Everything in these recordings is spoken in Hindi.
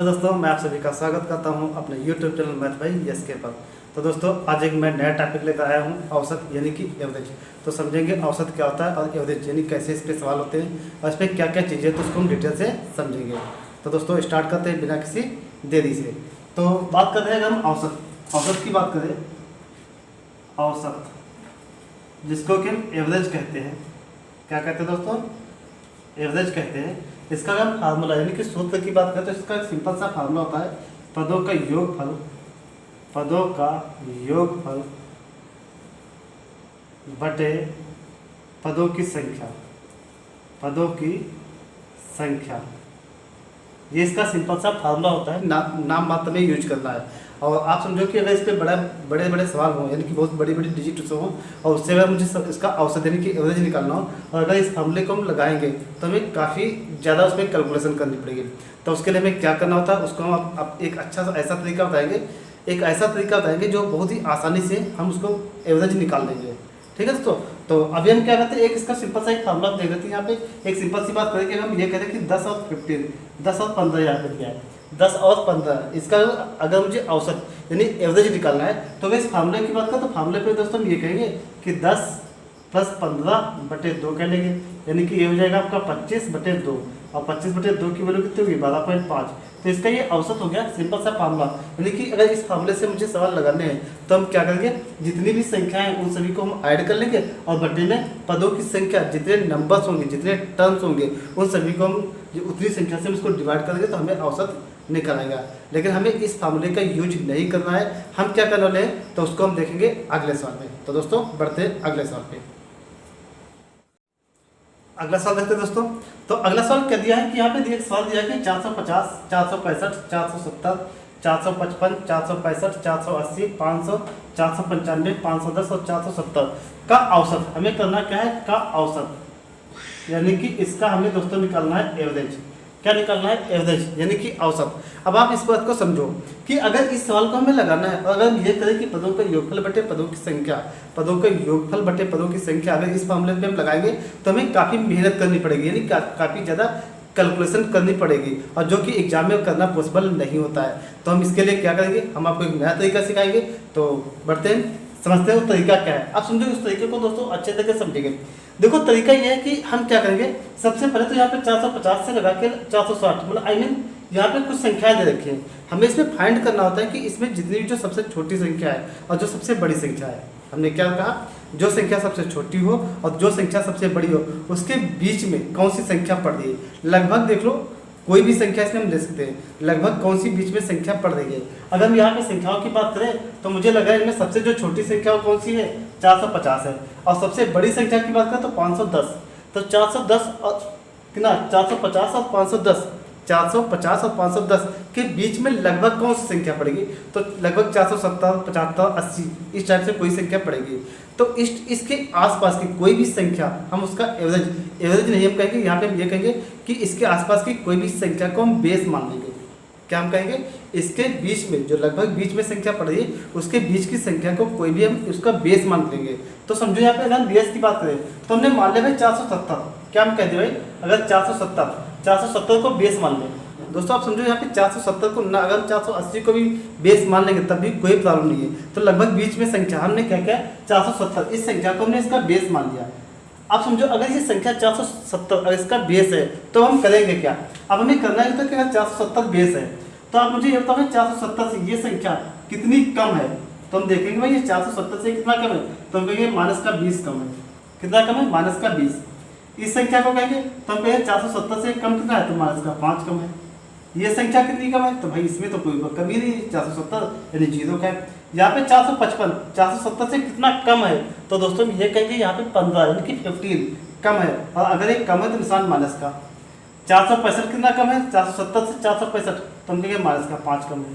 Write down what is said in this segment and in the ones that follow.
दोस्तों मैं आप सभी का स्वागत करता हूं अपने YouTube चैनल मैथ भाई यस के पर। तो दोस्तों आज एक मैं नया टॉपिक लेकर आया हूं, औसत यानी कि एवरेज। तो समझेंगे औसत क्या होता है और एवरेज यानी कैसे इस पे सवाल होते हैं और इस पर क्या क्या चीज़ें तो उसको हम डिटेल से समझेंगे। तो दोस्तों स्टार्ट करते हैं बिना किसी देरी से। तो बात कर रहे हैं हम औसत की बात करें। औसत जिसको कि हम एवरेज कहते हैं, क्या कहते हैं दोस्तों? एवरेज कहते हैं। इसका अगर फार्मूला यानी कि सूत्र की बात करें तो इसका सिंपल सा फार्मूला होता है पदों का योगफल बटे पदों की संख्या। ये इसका सिंपल सा फार्मूला होता है। नाम मात्र में यूज करना है। और आप समझो कि अगर इस पे बड़े बड़े सवाल हों यानी कि बहुत बड़ी बड़ी डिजिट हो और उससे अगर मुझे इसका औसत यानी कि एवरेज निकालना हो और अगर इस फार्मूले को हम लगाएंगे तो हमें काफ़ी ज़्यादा उसमें कैलकुलेशन करनी पड़ेगी। तो उसके लिए हमें क्या करना होता है उसको हम अब एक अच्छा सा ऐसा तरीका बताएंगे जो बहुत ही आसानी से हम उसको एवरेज निकाल लेंगे। ठीक है दोस्तों। तो अभी हम क्या करते हैं, एक इसका सिंपल सा एक फार्मूला देख लेते हैं। यहाँ पे एक सिंपल सी बात करें कि हम ये कह रहे हैं कि 10 और 15, 10 और 15 यहाँ पे क्या है, 10 और 15 इसका अगर मुझे औसत यानी एवरेज निकालना है तो मैं इस फार्मूले की बात करें तो फार्मूले पे दोस्तों हम ये कहेंगे कि 10 + 15/2 कह लेंगे, यानी कि ये हो जाएगा आपका 25/2 और 25/2 की वैल्यू कितनी होगी 12.5। तो इसका ये औसत हो गया सिंपल सा फार्मूला। यानी कि अगर इस फार्मूले से मुझे सवाल लगाने हैं तो हम क्या करेंगे, जितनी भी संख्याएं उन सभी को हम ऐड कर लेंगे और बटे में पदों की संख्या, जितने नंबर्स होंगे, जितने टर्म्स होंगे, उन सभी को हम उतनी संख्या से उसको डिवाइड कर देंगे तो हमें औसत निकल आएगा। लेकिन हमें इस फार्मूले का यूज नहीं करना है। हम क्या करने वाले हैं तो उसको हम देखेंगे अगले सवाल में। तो दोस्तों बढ़ते हैं अगले सवाल पे। अगला सवाल देखते हैं दोस्तों। तो अगला सवाल क्या दिया है कि यहाँ पे एक सवाल दिया है कि 450, 465, 470, 455, 465, 480, 500, 495, 510 और 470 का औसत हमें करना क्या है, का औसत यानी कि इसका हमें दोस्तों निकालना है एवरेज। क्या निकालना है? एवरेज यानी कि औसत। अब आप इस बात को समझो कि अगर इस सवाल को हमें लगाना है और अगर हम ये करें कि पदों का योगफल बटे पदों की संख्या, अगर इस मामले में हम लगाएंगे तो हमें काफ़ी मेहनत करनी पड़ेगी, यानी काफ़ी ज़्यादा कैलकुलेशन करनी पड़ेगी और जो कि एग्जाम में करना पॉसिबल नहीं होता है। तो हम इसके लिए क्या करेंगे, हम आपको एक नया तरीका सिखाएंगे। तो बढ़ते हैं, समझते हैं वो तरीका क्या है। आप समझो उस तरीके को दोस्तों अच्छे तरीके से समझेंगे। देखो तरीका ये है कि हम क्या करेंगे, सबसे पहले तो यहाँ पे 450 से लगा के 460 मतलब यहाँ पे कुछ संख्याएं दे रखी हैं। हमें इसमें फाइंड करना होता है कि इसमें जितनी भी जो सबसे छोटी संख्या है और जो सबसे बड़ी संख्या है, हमने क्या कहा, जो संख्या सबसे छोटी हो और जो संख्या सबसे बड़ी हो उसके बीच में कौन सी संख्या पड़ रही है। लगभग देख लो कोई भी संख्या इसमें हम ले सकते हैं, लगभग कौन सी बीच में संख्या पड़ रही है। अगर हम यहाँ पे संख्याओं की बात करें तो मुझे लग रहा है इनमें सबसे जो छोटी संख्या वो कौन सी है, 450 है और सबसे बड़ी संख्या की बात करें तो 510। तो 410 और कितना, 450 और 510, 450 और 510 के बीच में लगभग कौन सी संख्या पड़ेगी, तो लगभग 470, 75, 80 इस टाइप से कोई संख्या पड़ेगी। तो इसके आसपास की कोई भी संख्या हम उसका एवरेज नहीं हम कहेंगे, यहाँ पे हम ये कहेंगे कि इसके आसपास की कोई भी संख्या को हम बेस मान लेंगे। क्या हम कहेंगे, इसके बीच में जो लगभग बीच में संख्या पड़ रही है उसके बीच की संख्या को कोई भी हम उसका बेस मान लेंगे। तो समझो यहाँ पे अगर हम बेस की बात करें तो हमने मान लिया भाई 470। क्या हम कहते हैं भाई, अगर 470 को बेस मान लें दोस्तों, आप समझो यहाँ पे 470 को ना, अगर 480 को भी बेस मान लेंगे तब भी कोई प्रॉब्लम नहीं है। तो लगभग बीच में संख्या हमने क्या किया, 470 इस संख्या को हमने इसका बेस मान लिया। आप समझो अगर ये संख्या 470 अगर इसका बेस है तो हम करेंगे क्या, अब हमें करना है तो कि अगर 470 बेस है तो आप मुझे ये बताओ 470 से ये संख्या कितनी कम है। तो हम देखेंगे भाई ये 470 से कितना कम है, तो हम कहेंगे -20 कम है। कितना कम है, -20। इस संख्या को कहेंगे तो हम कहेंगे 470 से कम कितना है, तो -5 कम है। ये संख्या कितनी कम है, तो भाई इसमें तो कोई कमी नहीं है, 470 यानी 0 का है। यहाँ पे 455 470 से कितना कम है, तो दोस्तों ये कहेंगे यहाँ पे 15 यानी कि 15 कम है। और अगर एक कम है तो निशान माइनस का। 465 कितना कम है, 470 से 465, तो हम कहेंगे माइनस का 5 कम है।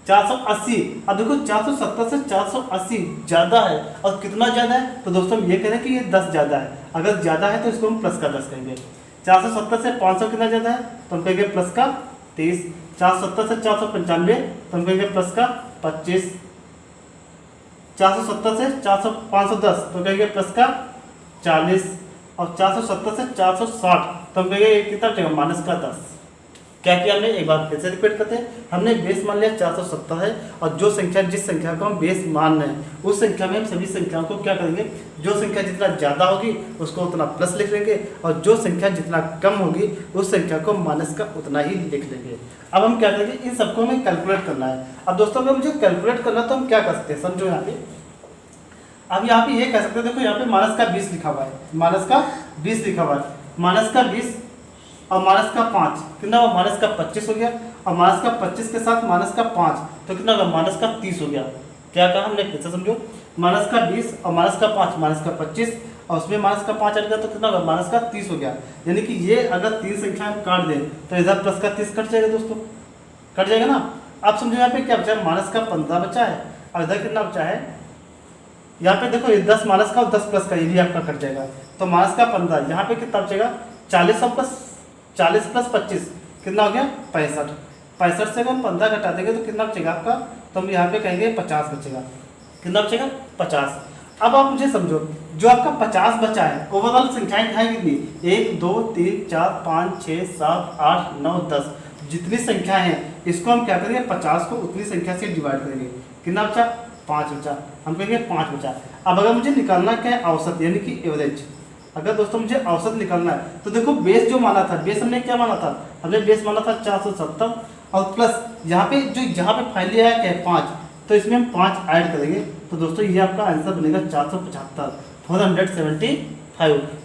480, अब देखो 470 से 480 ज़्यादा है और कितना ज़्यादा है, तो दोस्तों हम ये कह रहे हैं कि ये 10 ज़्यादा है। अगर ज़्यादा है तो इसको हम प्लस का 10 कहेंगे। 470 से 500 कितना ज़्यादा है, तो हम कहेंगे प्लस का 23। 470 से 495 तो हम कहेंगे प्लस का 25। 470 से 510 तो कहेंगे प्लस का 40 और 470 से 460 तो हम कहेंगे कितना बचेगा, माइनस का 10। क्या किया हमने, एक बार फिर से रिपीट करते हैं। हमने बेस मान लिया 470 है, और जो संख्या जिस संख्या को हम बेस मान रहे हैं उस संख्या में हम सभी संख्याओं को क्या करेंगे, जो संख्या जितना ज़्यादा होगी उसको उतना प्लस लिख लेंगे, और जो संख्या जितना कम होगी उस संख्या को माइनस का उतना ही लिख लेंगे। अब हम क्या करेंगे, इन सबको हमें कैलकुलेट करना है। अब दोस्तों अगर मुझे कैलकुलेट करना तो हम क्या कर सकते हैं, समझो यहाँ पे। अब यहाँ पे ये कह सकते हैं, देखो यहाँ पे माइनस का 20 लिखा हुआ है, माइनस का 20 लिखा हुआ है, माइनस का 20 और माइनस का 5 कितना हुआ, माइनस का 25 हो गया, और माइनस का 25 के साथ माइनस का 5 तो कितना होगा, माइनस का 30 हो गया। क्या कहा हमने, फिर से समझो, माइनस का 20 और माइनस का 5 माइनस का 25 और उसमें माइनस का 5 आ गया तो कितना होगा, माइनस का 30 हो गया। यानी कि ये अगर 3 संख्या हम काट दें तो इधर प्लस का 30 कट जाएगा दोस्तों, कट जाएगा ना। आप समझो यहाँ पे क्या बचा है, माइनस का 15 बचा है, और इधर कितना बचा है, यहाँ पे देखो 10 माइनस का और 10 प्लस का, ये भी आपका कट जाएगा। तो माइनस का 15, यहाँ पे कितना बचेगा, 40 और प्लस 40 प्लस 25 कितना हो गया, 65। 65 से अगर हम 15 घटा देंगे तो कितना बचेगा आपका, तो हम यहाँ पे कहेंगे 50 बचेगा। कितना बचेगा, 50। अब आप मुझे समझो, जो आपका 50 बचा है, ओवरऑल संख्याएं हैं कितनी, 1 2 3 4 5 6 7 8 9 10, जितनी संख्या है इसको हम क्या करेंगे, 50 को उतनी संख्या से डिवाइड करेंगे। कितना बचा, 5 बचा, हम कहेंगे 5 बचा। अब अगर मुझे निकालना क्या है, औसत यानी कि एवरेज। अगर दोस्तों मुझे औसत निकालना है तो देखो बेस जो माना था, बेस हमने क्या माना था, हमने बेस माना था 470 और प्लस यहाँ पे जो यहाँ पे फाइनली आया क्या है 5, तो इसमें हम 5 ऐड करेंगे। तो दोस्तों ये आपका आंसर बनेगा 475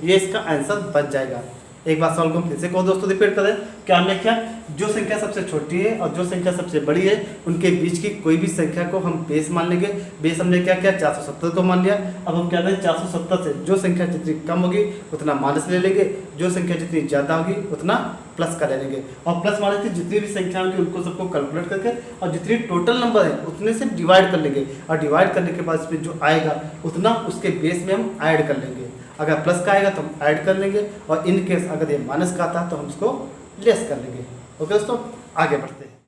ये इसका आंसर बच जाएगा। एक बार सवाल को हम फिर से दोस्तों रिपीट करें, क्या हमने क्या, जो संख्या सबसे छोटी है और जो संख्या सबसे बड़ी है उनके बीच की कोई भी संख्या को हम बेस मान लेंगे। बेस हमने क्या किया, 470 को मान लिया। अब हम क्या करें, 470 से जो संख्या जितनी कम होगी उतना माइनस ले लेंगे, जो संख्या जितनी ज़्यादा होगी उतना प्लस का ले लेंगे, और प्लस माइनस की जितनी भी संख्या होगी उनको सबको कैलकुलेट करके और जितनी टोटल नंबर है उतने से डिवाइड कर लेंगे, और डिवाइड करने के बाद इसमें जो आएगा उतना उसके बेस में हम ऐड कर लेंगे। अगर प्लस का आएगा तो हम ऐड कर लेंगे, और इन केस अगर ये माइनस का आता है तो हम इसको लेस कर लेंगे। ओके दोस्तों, आगे बढ़ते हैं,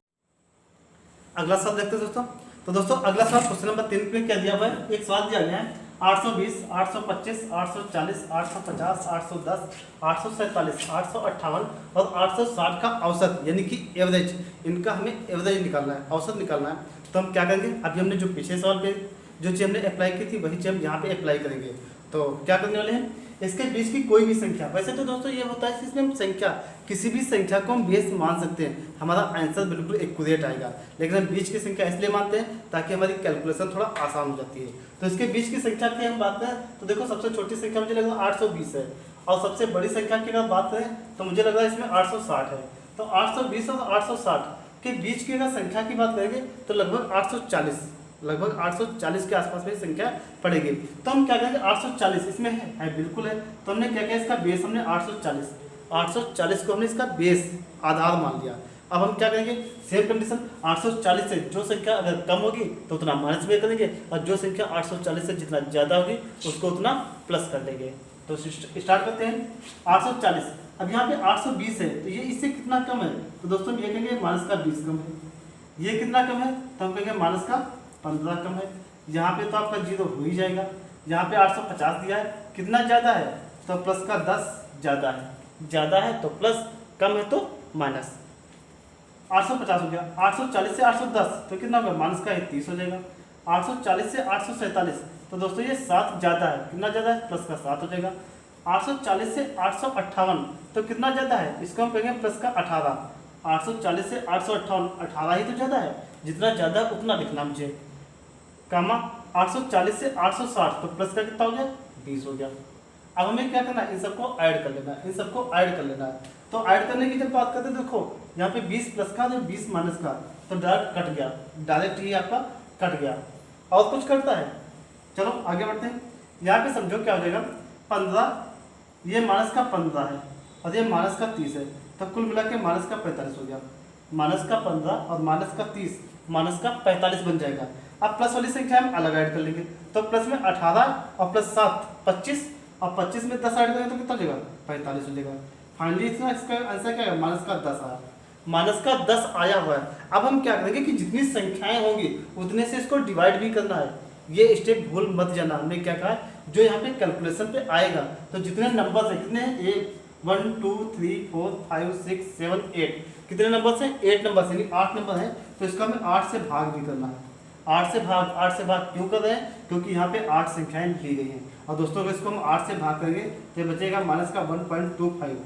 अगला सवाल देखते हैं दोस्तों। तो दोस्तों अगला सवाल क्वेश्चन नंबर 3 में क्या दिया हुआ है, एक सवाल दिया गया है 820 825 840 850 810 847 858 और 860 का औसत यानी कि एवरेज, इनका हमें एवरेज निकालना है, औसत निकालना है। तो हम क्या करेंगे, अभी हमने जो पिछले सवाल पे जो चीज़ हमने अप्लाई की थी वही चीज़ हम यहाँ पे अप्लाई करेंगे। तो क्या करने वाले हैं, इसके बीच की कोई भी संख्या, वैसे तो दोस्तों ये होता है इसमें हम संख्या किसी भी संख्या को हम बेस मान सकते हैं, हमारा आंसर बिल्कुल एक्यूरेट आएगा। लेकिन हम बीच की संख्या इसलिए मानते हैं ताकि हमारी कैलकुलेशन थोड़ा आसान हो जाती है। तो इसके बीच की संख्या की हम बात करें तो देखो सबसे छोटी संख्या मुझे लग रहा है 820 है, और सबसे बड़ी संख्या की अगर बात करें तो मुझे लग रहा है इसमें 860 है। तो 820 और 860 के बीच की अगर संख्या की बात करेंगे तो लगभग 840 के आसपास में संख्या पड़ेगी। तो हम क्या करेंगे, 840 इसमें है बिल्कुल है, तो हमने क्या किया, इसका बेस हमने 840 को हमने इसका बेस आधार मान लिया। अब हम क्या करेंगे, सेम कंडीशन 840 से जो संख्या अगर कम होगी तो उतना माइनस में करेंगे, और जो संख्या 840 से जितना ज़्यादा होगी उसको उतना प्लस कर देंगे। तो स्टार्ट करते हैं 840। अब यहाँ पे 820 है तो ये इससे कितना कम है, तो दोस्तों ये कहेंगे माइनस का 20 कम है। ये कितना कम है, तो हम कहेंगे माइनस का 15 कम है। यहाँ पे तो आपका 0 हो ही जाएगा। यहाँ पे 850 दिया है, कितना ज़्यादा है, तो प्लस का 10 ज़्यादा है, ज़्यादा है तो प्लस, कम है तो माइनस। 850 हो गया, 840 से 810 तो कितना होगा, माइनस का 30 हो जाएगा। 840 से 847 तो दोस्तों ये 7 ज़्यादा है, कितना ज़्यादा है, प्लस का 7 हो जाएगा। 840 से 858 तो कितना ज़्यादा है, इसको हम कहेंगे प्लस का 18। 840 से 858 18 ही तो ज़्यादा है, जितना ज़्यादा उतना लिखना मुझे, कामा 840 से 860 तो प्लस का कितना हो गया, 20 हो गया। अब हमें क्या करना है, इन सबको ऐड कर लेना है, इन सबको ऐड कर लेना है। तो ऐड करने की जब बात करते हैं, देखो यहाँ पे 20 प्लस का तो 20 माइनस का, तो डायरेक्ट कट गया, डायरेक्ट ही आपका कट गया। और कुछ करता है, चलो आगे बढ़ते हैं। यहाँ पे समझो क्या हो जाएगा, 15 ये माइनस का 15 है और ये माइनस का 30 है, तो कुल मिला के माइनस का 45 हो गया। माइनस का 15 और माइनस का 30 माइनस का 45 बन जाएगा। अब प्लस वाली संख्या हम अलग ऐड कर लेंगे, तो प्लस में 18 और प्लस 7 25 और 25 में 10 ऐड करेंगे तो कितना हो जाएगा, 45 हो जाएगा। फाइनली इसका आंसर क्या है, माइनस का 10 आया, माइनस का 10 आया हुआ है। अब हम क्या करेंगे कि जितनी संख्याएं होंगी उतने से इसको डिवाइड भी करना है। ये स्टेप भूल मत जाना, हमने क्या कहा है, जो यहाँ पे कैलकुलेशन पे आएगा तो जितने नंबर है, कितने हैं, 1 1 2 3 4 5 6 7 8 कितने नंबर से 8 नंबर से, यानी 8 नंबर है, तो इसका हमें 8 से भाग भी करना है। 8 से भाग क्यों कर रहे हैं, क्योंकि यहाँ पे 8 संख्याएं दी गई हैं। और दोस्तों अगर इसको हम 8 से भाग करेंगे तो बचेगा माइनस का 1.25,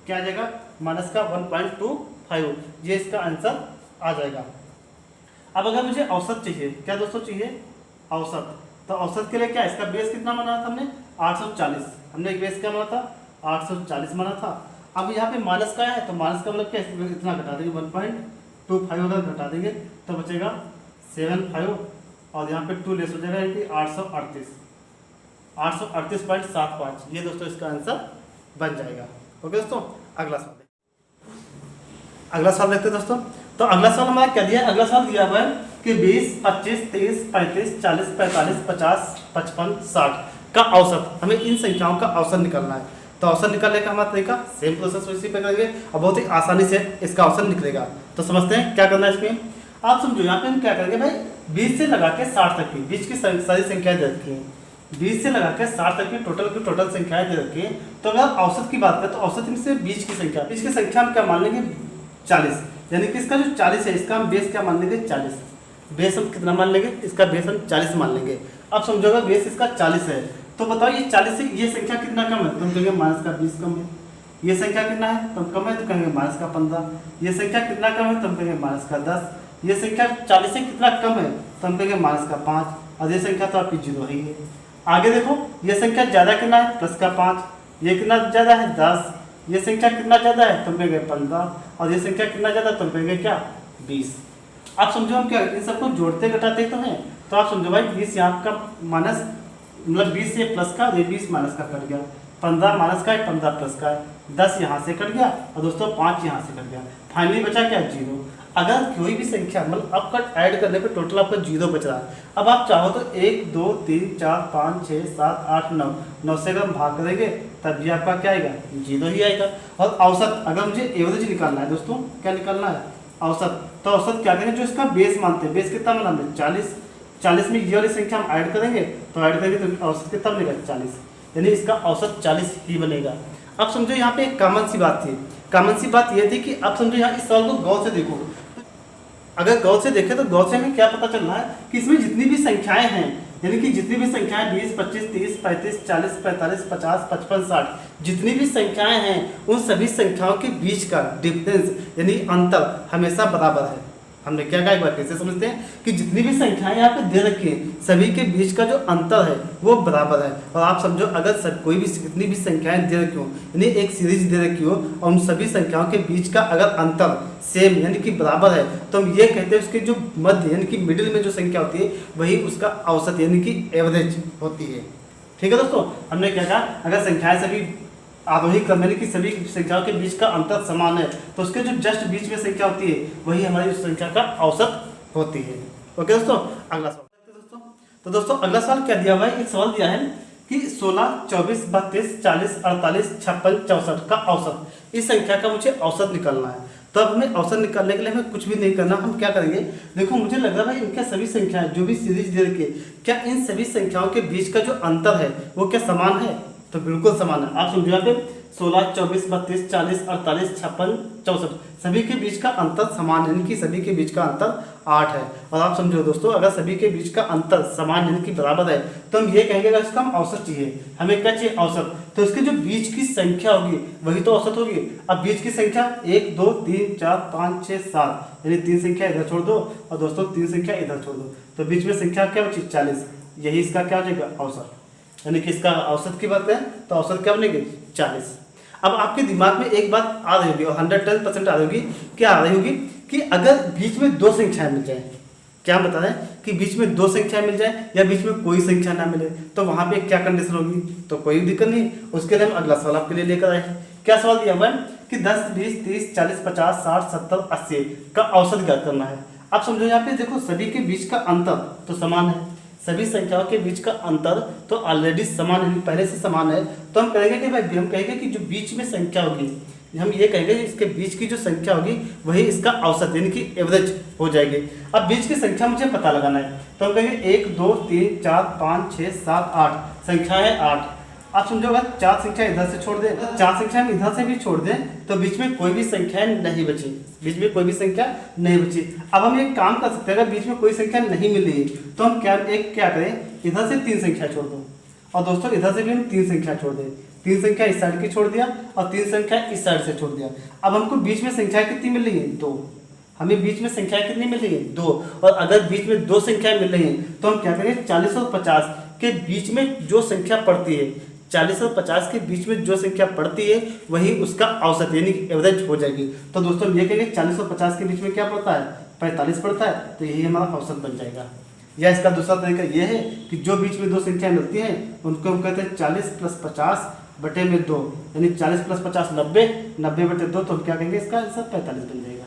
क्या आ जाएगा माइनस का 1.25, ये इसका आंसर आ जाएगा। अब अगर मुझे औसत चाहिए, क्या दोस्तों चाहिए औसत, तो औसत के लिए क्या, इसका बेस कितना माना था हमने 840, हमने एक बेस क्या माना था 840 माना था। अब यहाँ पे माइनस का है तो माइनस का मतलब क्या, इतना घटा देंगे 1.25 अगर घटा देंगे तो बचेगा 75 और यहाँ पे 2 लेस हो जाएगा, यानी कि 838.75, ये दोस्तों इसका आंसर बन जाएगा। ओके दोस्तों, अगला सवाल देखते हैं दोस्तों। तो अगला सवाल हमारा क्या दिया है, अगला सवाल दिया हुआ है कि 20 25 30 35 40 45 50 55 60 का औसत, हमें इन संख्याओं का औसत निकालना है। तो औसत निकालने का हमारा तरीका सेम प्रोसेस इसी पे करेंगे और बहुत ही आसानी से इसका औसत निकलेगा। तो समझते हैं क्या करना है इसमें। आप समझो यहाँ पे हम क्या करेंगे भाई, 20 से लगा के 60 तक की बीच की सारी संख्याएं दे रखी हैं, 20 से लगा के 60 तक की टोटल संख्याएं दे रखी है। तो अगर औसत की बात करें तो औसत में से बीच की संख्या हम क्या मान लेंगे 40, यानी कि इसका जो 40 है इसका हम बेस क्या मान लेंगे 40, बेस हम कितना मान लेंगे, इसका बेस हम 40 मान लेंगे। अब समझो अगर बेस इसका 40 है तो बताओ ये 40 से ये संख्या कितना कम है, तो हम कहेंगे माइनस का 20 कम है। ये संख्या कितना है तो कम है, तो कहेंगे माइनस का 15। ये संख्या कितना कम है तो हम कहेंगे माइनस का 10। ये संख्या 40 से कितना कम है तो हम कहेंगे माइनस का 5, और ये संख्या तो आपकी 0 ही है। आगे देखो ये संख्या ज़्यादा कितना है प्लस का 5, ये कितना ज़्यादा है 10, ये संख्या कितना ज़्यादा है तो हम कहेंगे 15, और ये संख्या कितना ज़्यादा तो हम कहेंगे क्या 20। आप समझो हम क्या इन सबको जोड़ते घटाते तो हैं, तो आप समझो भाई 20 यहाँ का माइनस मतलब 20 से प्लस का, ये 20 माइनस का कट गया, 15 माइनस का है 15 प्लस का है, 10 यहाँ से कट गया और दोस्तों 5 यहाँ से कट गया, फाइनली बचा क्या 0। अगर कोई भी संख्या मतलब आपका ऐड करने पे टोटल आपका 0 बच रहा है। अब आप चाहो तो 1 2 3 4 5 6 7 8 9 से अगर हम भाग करेंगे तब भी आपका क्या आएगा 0 ही आएगा। और औसत अगर मुझे एवरेज निकालना है दोस्तों, क्या निकालना है औसत, तो औसत क्या करेंगे जो इसका बेस मानते हैं, बेस कितना माना हमने 40 में ये वाली संख्या हम ऐड करेंगे तो औसत कितना बनेगा 40, यानी इसका औसत 40 ही बनेगा। अब समझो यहाँ पे एक कॉमन सी बात थी, कॉमन सी बात ये थी कि अब समझो यहाँ इस सवाल को गौर से देखो, अगर गौर से देखें तो गौर से हमें क्या पता चल रहा है कि इसमें जितनी भी संख्याएं हैं, यानी कि जितनी भी संख्याएं 20 25 30 35 40 45 50 55 60 जितनी भी संख्याएं हैं उन सभी संख्याओं के बीच का डिफरेंस यानी अंतर हमेशा बराबर है। हमने क्या कहा एक बार कैसे समझते हैं कि जितनी भी संख्याएं यहाँ पे दे रखी हैं सभी के बीच का जो अंतर है वो बराबर है। और आप समझो अगर कोई भी कितनी भी संख्याएं दे रखी हो, यानी एक सीरीज दे रखी हो और उन सभी संख्याओं के बीच का अगर अंतर सेम यानी कि बराबर है तो हम ये कहते हैं उसके जो मध्य यानी कि मिडिल में जो संख्या होती है वही उसका औसत यानी कि एवरेज होती है। ठीक है दोस्तों, हमने क्या कहा अगर संख्याएं सभी आरोही क्रम यानी कि सभी संख्याओं के बीच का अंतर समान है तो उसके जो जस्ट बीच में संख्या होती है वही हमारी उस संख्या का औसत होती है। ओके दोस्तों, अगला सवाल। तो दोस्तों अगला सवाल क्या दिया हुआ है, एक सवाल दिया है कि 16 24 32 40 48 56 64 का औसत, इस संख्या का मुझे औसत निकालना है। तो अब हमें औसत निकालने के लिए हमें कुछ भी नहीं करना, हम क्या करेंगे देखो मुझे लग रहा है इनके सभी संख्याएं जो भी सीरीज दे रखी है क्या इन सभी संख्याओं के बीच का जो अंतर है वो क्या समान है, तो बिल्कुल समान है। आप समझो यहाँ पे 16 24 32 40 48 56 64 सभी के बीच का अंतर समान यानी कि सभी के बीच का अंतर 8 है। और आप समझो दोस्तों अगर सभी के बीच का अंतर समान यानी कि बराबर है तो हम ये कहेंगे अगर इसका हम औसत चाहिए, हमें क्या चाहिए औसत, तो इसके जो बीच की संख्या होगी वही तो औसत होगी। अब बीच की संख्या 1 2 3 4 5 6 7 यानी 3 संख्या इधर छोड़ दो और दोस्तों 3 संख्या इधर छोड़ दो तो बीच में संख्या क्या बची 40, यही इसका क्या हो जाएगा औसत, यानी कि इसका औसत की बात है तो औसत क्या बनेगी 40। अब आपके दिमाग में एक बात आ रही होगी और 110% आ रही होगी, क्या आ रही होगी कि अगर बीच में दो संख्याएं मिल जाए, क्या बता रहे हैं कि बीच में दो संख्याएं मिल जाए या बीच में कोई संख्या ना मिले तो वहां पे क्या कंडीशन होगी, तो कोई दिक्कत नहीं। उसके लिए हम अगला सवाल आपके लिए लेकर आए हैं। क्या सवाल दिया हुआ है कि 10 20 30 40 50 60 70 80 का औसत ज्ञात करना है। आप समझो यहाँ पे देखो सभी के बीच का अंतर तो समान है, सभी संख्याओं के बीच का अंतर तो ऑलरेडी समान है, पहले से समान है। तो हम कहेंगे कि भाई हम कहेंगे कि जो बीच में संख्या होगी हम ये कहेंगे इसके बीच की जो संख्या होगी वही इसका औसत यानी कि एवरेज हो जाएगी। अब बीच की संख्या मुझे पता लगाना है तो हम कहेंगे 1 2 3 4 5 6 7 8 संख्या है 8। आप समझोगा 4 संख्या इधर से छोड़ दें, 4 संख्या हम इधर से भी छोड़ दें तो बीच में कोई भी संख्या नहीं बची, बीच में कोई भी संख्या नहीं बची। अब हम एक काम कर सकते हैं, अगर बीच में कोई संख्या नहीं मिली तो हम क्या करें, इधर से 3 संख्या छोड़ दो और दोस्तों इधर से भी हम 3 संख्या छोड़ दें। 3 संख्या इस साइड की छोड़ दिया और 3 संख्या इस साइड से छोड़ दिया। अब हमको बीच में संख्या कितनी मिल रही है, 2। हमें बीच में संख्या कितनी मिल रही है, 2। और अगर बीच में 2 संख्या मिल रही है तो हम क्या करेंगे, 40 और 50 के बीच में जो संख्या पड़ती है, 40 और 50 के बीच में जो संख्या पड़ती है वही उसका औसत यानी एवरेज हो जाएगी। तो दोस्तों ये कहेंगे 40 और 50 के बीच में क्या पड़ता है, 45 पड़ता है, तो यही हमारा औसत बन जाएगा। या इसका दूसरा तरीका ये है कि जो बीच में 2 संख्या मिलती हैं उनको हम कहते हैं 40 + 50 बटे में 2, यानी 40 + 50 90, 90 बटे 2, तो हम क्या कहेंगे, इसका आंसर 45 बन जाएगा।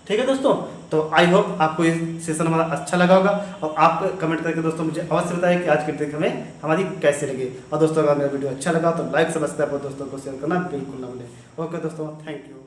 ठीक है दोस्तों, तो आई होप आपको ये सेशन हमारा अच्छा लगा होगा और आप कमेंट करके दोस्तों मुझे अवश्य बताएं कि आज की ट्रिक हमें हमारी कैसे लगी। और दोस्तों अगर मेरा वीडियो अच्छा लगा तो लाइक सब्सक्राइब और दोस्तों को शेयर करना बिल्कुल ना भूलें। ओके दोस्तों, थैंक यू।